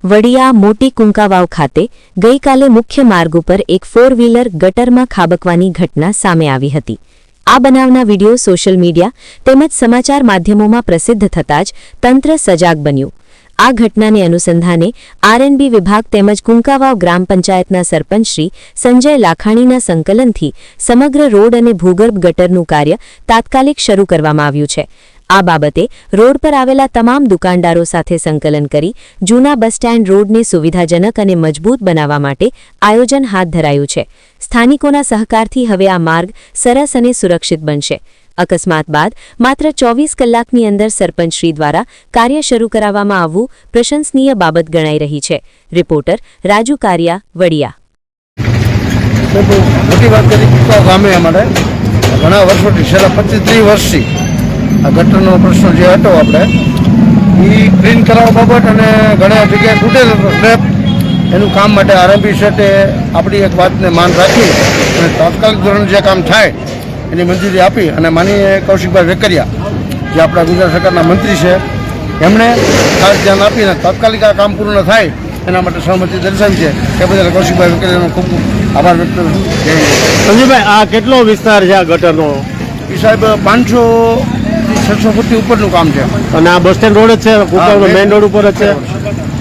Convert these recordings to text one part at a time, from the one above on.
વડિયા મોટી કુંકાવાવ ખાતે ગઈકાલે મુખ્ય માર્ગ ઉપર એક 4 વ્હીલર ગટરમાં ખાબકવાની ઘટના સામે આવી હતી। આ બનાવના વિડિયો સોશિયલ મીડિયા તેમજ સમાચાર માધ્યમોમાં પ્રસિદ્ધ થતાં જ તંત્ર સજાગ બન્યું। આ ઘટનાને અનુસંધાને આરએનબી વિભાગ તેમજ કુંકાવાવ ગ્રામ પંચાયતના સરપંચ શ્રી સંજય લાખાણીના સંકલનથી સમગ્ર રોડ અને ભૂગર્ભ ગટરનું કાર્ય તાત્કાલિક શરૂ કરવામાં આવ્યું છે। આ બાબતે રોડ પર આવેલા તમામ દુકાનદારો સાથે સંકલન કરી જૂના બસ સ્ટેન્ડ રોડને સુવિધાજનક અને મજબૂત બનાવવા માટે આયોજન હાથ ધરાયું છે। સ્થાનિકોના સહકારથી હવે આ માર્ગ સરસ અને સુરક્ષિત બનશે। અકસ્માત બાદ માત્ર 24 કલાકની અંદર સરપંચશ્રી દ્વારા કાર્ય શરૂ કરાવવામાં આવવું પ્રશંસનીય બાબત ગણાઈ રહી છે। રિપોર્ટર રાજુ કારિયા, વડિયા। મોટી વાત કરી ગામે અમારે ઘણા વર્ષોથી છેલ્લા 25-30 વર્ષથી આ ગટરનો પ્રશ્ન જે હતો આપણે એ ક્લીન કરાવવા બાબત અને ઘણા જગ્યાએ તૂટેલો સ્લેબ એનું કામ માટે આરએનબી સેટે આપણી એક વાતને માન રાખી અને તાત્કાલિક ધોરણે જે કામ થાય એની મંજૂરી આપી અને માનીએ કૌશિકભાઈ વેકરિયા જે આપણા ગુજરાત સરકારના મંત્રી છે એમણે ખાસ ધ્યાન આપીને તાત્કાલિક આ કામ પૂર્ણ થાય એના માટે સહમતિ દર્શાવી છે એ બદલ કૌશિકભાઈ વેકરિયાનો ખૂબ આભાર વ્યક્ત કરું છું। સંજયભાઈ, આ કેટલો વિસ્તાર છે આ ગટરનો? એ સાહેબ 500-600 ફૂટથી ઉપરનું કામ છે અને આ બસ સ્ટેન્ડ રોડ જ છે, કુંકાવનો મેઇન રોડ ઉપર જ છે,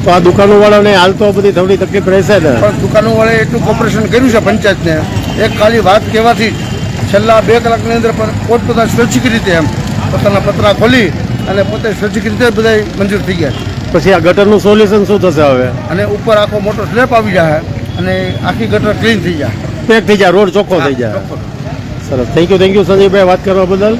તો આ દુકાનોવાળાને હાલ તો બધી થોડી તકલીફ રહેશે ને? પણ દુકાનોવાળાએ એટલું કોર્પોરેશન કર્યું છે પંચાયતને, એક ખાલી વાત કહેવાથી છેલ્લા 2 કલાકની અંદર પણ પોતપોતા સ્વૈચ્છિક રીતે એમ પોતાના પતરા ખોલી અને પોતે સ્વૈચ્છિક રીતે બધા મંજૂર થઈ ગયા છે। પછી આ ગટરનું સોલ્યુશન શું થશે હવે? અને ઉપર આખો મોટો સ્લેબ આવી જાય અને આખી ગટર ક્લીન થઈ જાય, પેક થઈ જાય, રોડ ચોખ્ખો થઈ જાય। સરસ, થેન્ક યુ સંજયભાઈ વાત કરવા બદલ।